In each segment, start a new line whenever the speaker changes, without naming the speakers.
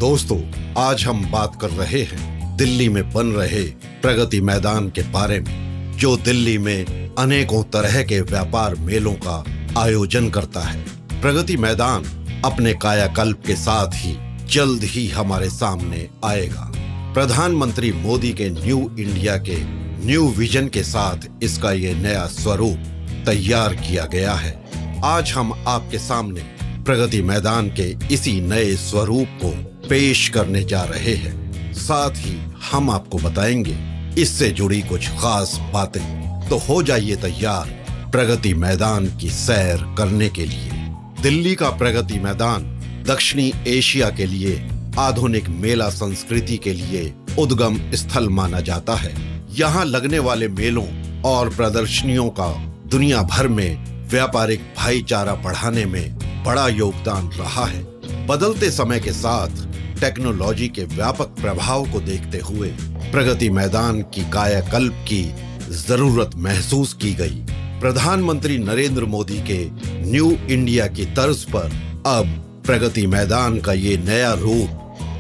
दोस्तों, आज हम बात कर रहे हैं दिल्ली में बन रहे प्रगति मैदान के बारे में, जो दिल्ली में अनेकों तरह के व्यापार मेलों का आयोजन करता है। प्रगति मैदान अपने कायाकल्प के साथ ही जल्द ही हमारे सामने आएगा। प्रधानमंत्री मोदी के न्यू इंडिया के न्यू विजन के साथ इसका ये नया स्वरूप तैयार किया गया है। आज हम आपके सामने प्रगति मैदान के इसी नए स्वरूप को पेश करने जा रहे हैं। साथ ही हम आपको बताएंगे इससे जुड़ी कुछ खास बातें। तो हो जाइए तैयार प्रगति मैदान की सैर करने के लिए। दिल्ली का प्रगति मैदान दक्षिणी एशिया के लिए आधुनिक मेला संस्कृति के लिए उद्गम स्थल माना जाता है। यहाँ लगने वाले मेलों और प्रदर्शनियों का दुनिया भर में व्यापारिक भाईचारा बढ़ाने में बड़ा योगदान रहा है। बदलते समय के साथ टेक्नोलॉजी के व्यापक प्रभाव को देखते हुए प्रगति मैदान की कायाकल्प की जरूरत महसूस की गई। प्रधानमंत्री नरेंद्र मोदी के न्यू इंडिया की तर्ज पर अब प्रगति मैदान का ये नया रूप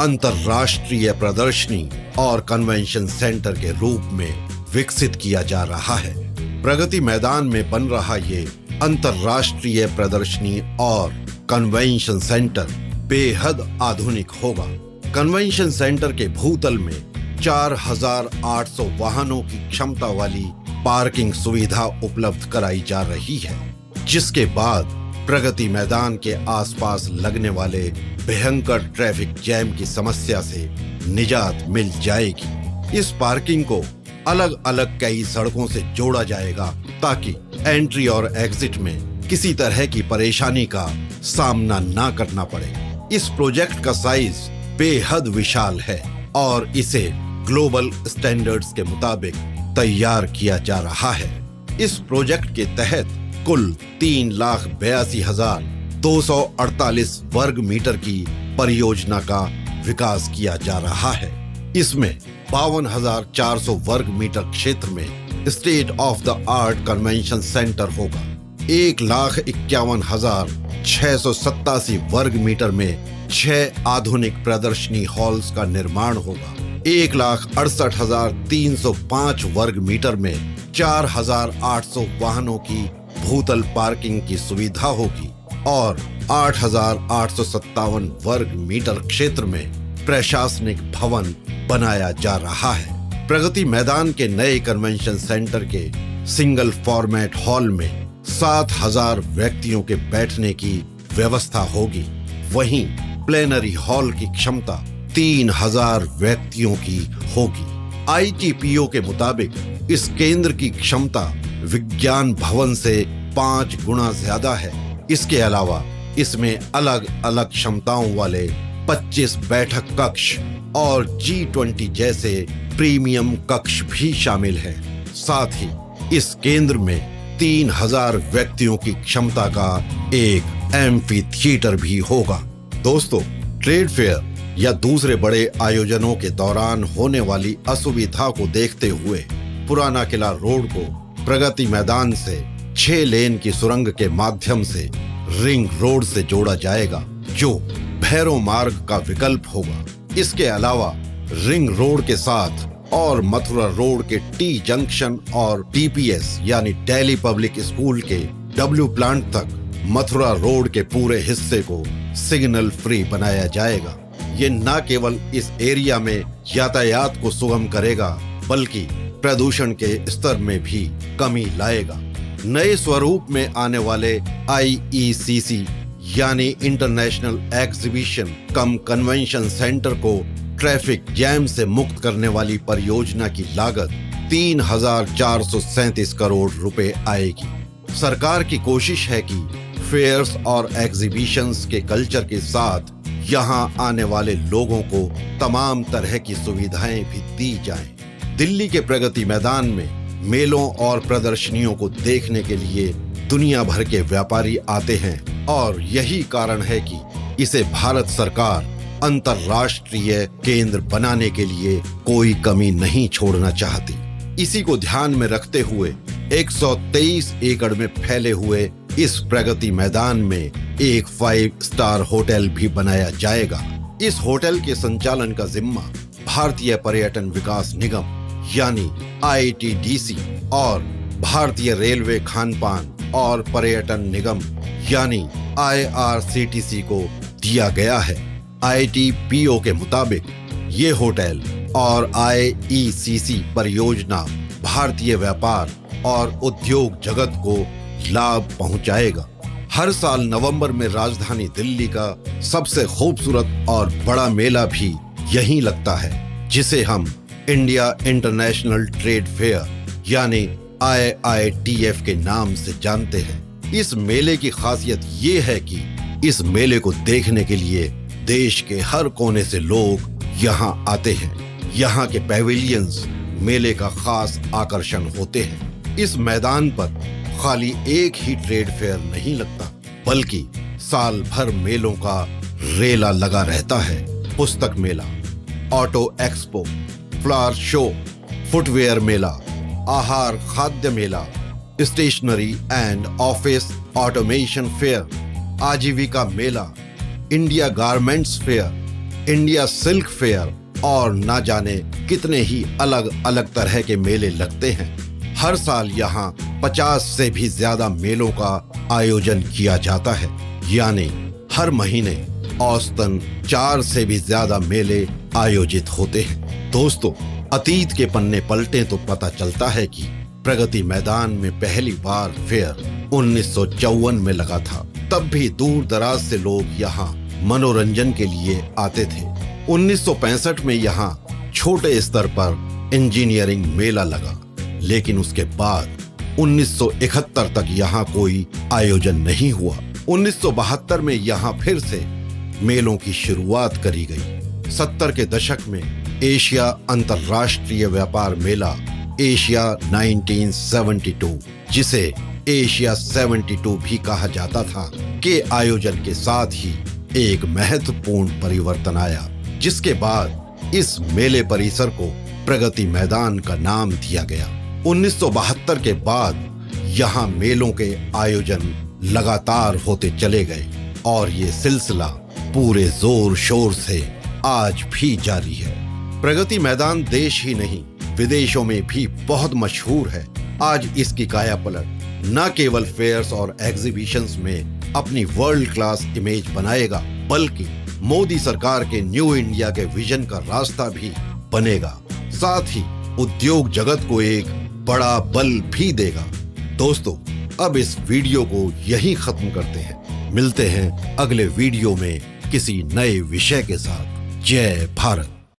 अंतर्राष्ट्रीय प्रदर्शनी और कन्वेंशन सेंटर के रूप में विकसित किया जा रहा है। प्रगति मैदान में बन रहा ये अंतर्राष्ट्रीय प्रदर्शनी और कन्वेंशन सेंटर बेहद आधुनिक होगा। कन्वेंशन सेंटर के भूतल में 4,800 वाहनों की क्षमता वाली पार्किंग सुविधा उपलब्ध कराई जा रही है, जिसके बाद प्रगति मैदान के आसपास लगने वाले भयंकर ट्रैफिक जैम की समस्या से निजात मिल जाएगी। इस पार्किंग को अलग अलग कई सड़कों से जोड़ा जाएगा ताकि एंट्री और एग्जिट में किसी तरह की परेशानी का सामना ना करना पड़े। इस प्रोजेक्ट का साइज बेहद विशाल है और इसे ग्लोबल स्टैंडर्ड्स के मुताबिक तैयार किया जा रहा है। इस प्रोजेक्ट के तहत कुल 3,82,248 वर्ग मीटर की परियोजना का विकास किया जा रहा है। इसमें 52,400 वर्ग मीटर क्षेत्र में state of the art convention centre होगा। 1,51,687 वर्ग मीटर में 6 आधुनिक प्रदर्शनी हॉल्स का निर्माण होगा। 1,68,305 वर्ग मीटर में 4,800 वाहनों की भूतल पार्किंग की सुविधा होगी और 8,857 वर्ग मीटर क्षेत्र में प्रशासनिक भवन बनाया जा रहा है। प्रगति मैदान के नए कन्वेंशन सेंटर के सिंगल फॉर्मेट हॉल में 7,000 व्यक्तियों के बैठने की व्यवस्था होगी। वहीं प्लेनरी हॉल की क्षमता 3,000 व्यक्तियों की होगी। ITPO के मुताबिक इस केंद्र की क्षमता विज्ञान भवन से 5 गुना ज्यादा है। इसके अलावा इसमें अलग अलग क्षमताओं वाले 25 बैठक कक्ष और G20 जैसे प्रीमियम कक्ष भी शामिल हैं। साथ ही इस केंद्र में 3,000 व्यक्तियों की क्षमता का एक एम्फी थिएटर भी होगा। दोस्तों, ट्रेड फेयर या दूसरे बड़े आयोजनों के दौरान होने वाली असुविधा को देखते हुए पुराना किला रोड को प्रगति मैदान से 6 लेन की सुरंग के माध्यम से रिंग रोड से जोड़ा जाएगा, जो भैरव मार्ग का विकल्प होगा। इसके अलावा रिंग रोड के साथ और मथुरा रोड के टी जंक्शन और TPS यानी दिल्ली पब्लिक स्कूल के W प्लांट तक मथुरा रोड के पूरे हिस्से को सिग्नल फ्री बनाया जाएगा। ये न केवल इस एरिया में यातायात को सुगम करेगा, बल्कि प्रदूषण के स्तर में भी कमी लाएगा। नए स्वरूप में आने वाले IECC यानी इंटरनेशनल एग्जीबिशन कम कन्वेंशन सेंटर को ट्रैफिक जैम से मुक्त करने वाली परियोजना की लागत 3,437 करोड़ रुपए आएगी। सरकार की कोशिश है कि फेयर्स और एग्जीबिशंस के कल्चर के साथ यहाँ आने वाले लोगों को तमाम तरह की सुविधाएं भी दी जाएं। दिल्ली के प्रगति मैदान में मेलों और प्रदर्शनियों को देखने के लिए दुनिया भर के व्यापारी आते हैं और यही कारण है कि इसे भारत सरकार अंतर्राष्ट्रीय केंद्र बनाने के लिए कोई कमी नहीं छोड़ना चाहती। इसी को ध्यान में रखते हुए 123 एकड़ में फैले हुए इस प्रगति मैदान में एक 5 स्टार होटल भी बनाया जाएगा। इस होटल के संचालन का जिम्मा भारतीय पर्यटन विकास निगम यानी ITDC और भारतीय रेलवे खानपान और पर्यटन निगम यानी IRCTC को दिया गया है। ITPO के मुताबिक ये होटल और IECC परियोजना भारतीय व्यापार और उद्योग जगत को लाभ पहुंचाएगा। हर साल नवंबर में राजधानी दिल्ली का सबसे खूबसूरत और बड़ा मेला भी यहीं लगता है, जिसे हम इंडिया इंटरनेशनल ट्रेड फेयर यानी IITF के नाम से जानते हैं। इस मेले की खासियत ये है कि इस मेले को देखने के लिए देश के हर कोने से लोग यहाँ आते हैं। यहाँ के पैविलियंस मेले का खास आकर्षण होते हैं। इस मैदान पर खाली एक ही ट्रेड फेयर नहीं लगता, बल्कि साल भर मेलों का रेला लगा रहता है। पुस्तक मेला, auto expo, flower show, footwear मेला, आहार खाद्य मेला, stationery and office automation fair, आजीविका मेला, India garments fair, India silk fair और ना जाने कितने ही अलग अलग तरह के मेले लगते हैं। हर साल यहाँ 50 से भी ज्यादा मेलों का आयोजन किया जाता है, यानी हर महीने औसतन 4 से भी ज्यादा मेले आयोजित होते हैं। दोस्तों, अतीत के पन्ने पलटें तो पता चलता है कि प्रगति मैदान में पहली बार फेयर 1954 में लगा था। तब भी दूर दराज से लोग यहाँ मनोरंजन के लिए आते थे। 1965 में यहाँ छोटे स्तर पर इंजीनियरिंग मेला लगा, लेकिन उसके बाद 1971 तक यहाँ कोई आयोजन नहीं हुआ। 1972 में यहाँ फिर से मेलों की शुरुआत करी गई। 70 के दशक में एशिया अंतर्राष्ट्रीय व्यापार मेला एशिया 1972, जिसे एशिया 72 भी कहा जाता था, के आयोजन के साथ ही एक महत्वपूर्ण परिवर्तन आया, जिसके बाद इस मेले परिसर को प्रगति मैदान का नाम दिया गया। 1972 के बाद यहाँ मेलों के आयोजन लगातार होते चले गए और ये सिलसिला पूरे जोर शोर से आज भी जारी है। प्रगति मैदान देश ही नहीं, विदेशों में भी बहुत मशहूर है। आज इसकी कायापलट न केवल फेयर्स और एग्जीबिशंस में अपनी वर्ल्ड क्लास इमेज बनाएगा, बल्कि मोदी सरकार के न्यू इंडिया के विजन का रास्ता भी बनेगा। साथ ही उद्योग जगत को एक बड़ा बल भी देगा। दोस्तों, अब इस वीडियो को यहीं खत्म करते हैं। मिलते हैं अगले वीडियो में किसी नए विषय के साथ। जय भारत।